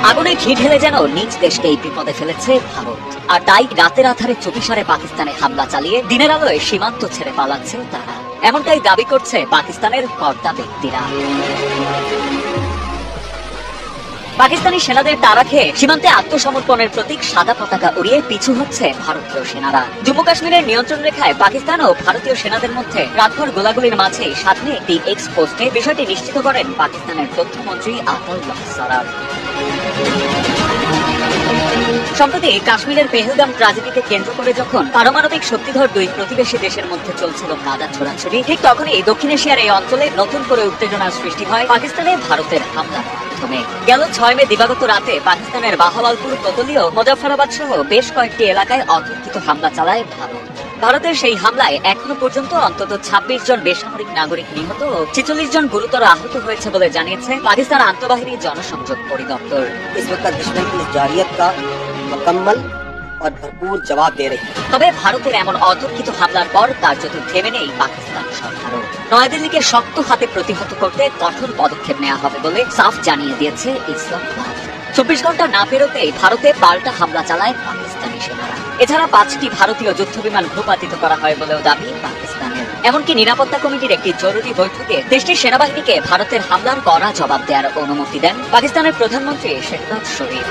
আগুনে ঘি ঢেলে যেন নিজ দেশকেই বিপদে ফেলেছে ভারত। আর তাই রাতের আধারে চুপিসারে পাকিস্তানে হামলা চালিয়ে দিনের আলোয় সীমান্ত ছেড়ে পালাচ্ছে তারা, এমনটাই দাবি করছে পাকিস্তানের কর্তা ব্যক্তিরা। পাকিস্তানি সেনাদের তাড়া খেয়ে সীমান্তে আত্মসমর্পণের প্রতীক সাদা পতাকা উড়িয়ে পিছু হচ্ছে ভারতীয় সেনারা। জম্মু কাশ্মীরের নিয়ন্ত্রণ রেখায় পাকিস্তান ও ভারতীয় সেনাদের মধ্যে রাতভর গোলাগুলির মাঝে সামনে একটি এক্স পোস্টে বিষয়টি নিশ্চিত করেন পাকিস্তানের তথ্যমন্ত্রী আতাউল্লাহ সরার। সম্প্রতি কাশ্মীরের পেহেলগাম ট্র্যাজেডিকে কেন্দ্র করে যখন পারমাণবিক শক্তিধর দুই প্রতিবেশী দেশের মধ্যে চলছিল কাদা ছোড়াছুড়ি, ঠিক তখনই দক্ষিণ এশিয়ার এই অঞ্চলে নতুন করে উত্তেজনার সৃষ্টি হয় পাকিস্তানে ভারতের হামলার মাধ্যমে। গেল 6 মে দিবাগত রাতে পাকিস্তানের বাহাওয়ালপুর, কোতলি ও মুজাফফরাবাদ সহ বেশ কয়েকটি এলাকায় অতর্কিত হামলা চালায় ভারত। ভারতের সেই হামলায় এখনো পর্যন্ত অন্তত 26 জন বেসামরিক নাগরিক নিহত ও 46 জন গুরুতর আহত হয়েছে বলে জানিয়েছে পাকিস্তান আন্তঃবাহিনী জনসংযোগ পরিদপ্তর। তবে ভারতের এমন অতর্কিত হামলার পর কার্যত থেমে নেই পাকিস্তান সরকারও। নয়াদিল্লিকে শক্ত হাতে প্রতিহত করতে কঠোর পদক্ষেপ নেওয়া হবে বলে সাফ জানিয়ে দিয়েছে ইসলামাবাদ। 24 ঘন্টা না পেরোতেই ভারতে পাল্টা হামলা চালায় পাকিস্তানি সেনারা। এছাড়া 5টি ভারতীয় যুদ্ধবিমান ভূপাতিত করা হয় বলেও দাবি পাকিস্তানের। এমনকি নিরাপত্তা কমিটির একটি জরুরি বৈঠকে দেশটির সেনাবাহিনীকে ভারতের হামলার কড়া জবাব দেওয়ার অনুমতি দেন পাকিস্তানের প্রধানমন্ত্রী শেহবাজ শরীফ।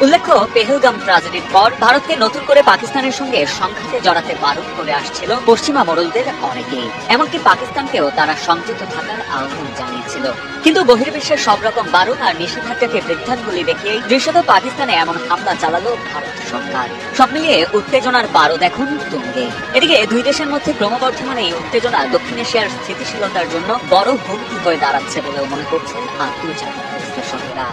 উল্লেখ্য, পেহেলগাম ট্র্যাজেডির পর ভারতকে নতুন করে পাকিস্তানের সঙ্গে সংঘাতে জড়াতে বারণ করে আসছিল পশ্চিমা মোড়লদের অনেকেই। এমনকি পাকিস্তানকেও তারা সংযত থাকার আহ্বান জানিয়েছিল। কিন্তু বহির্বিশ্বের সব রকম বারণ আর নিষেধাজ্ঞাকে বৃদ্ধাঙ্গুলি দেখিয়েই দৃশ্যত পাকিস্তানে এমন হামলা চালালো ভারত সরকার। সব মিলিয়ে উত্তেজনার পারদ এখন তুঙ্গে। এদিকে দুই দেশের মধ্যে ক্রমবর্ধমান এই উত্তেজনা দক্ষিণ এশিয়ার স্থিতিশীলতার জন্য বড় হুমকি হয়ে দাঁড়াচ্ছে বলেও মনে করছেন আন্তর্জাতিক বিশ্লেষকেরা।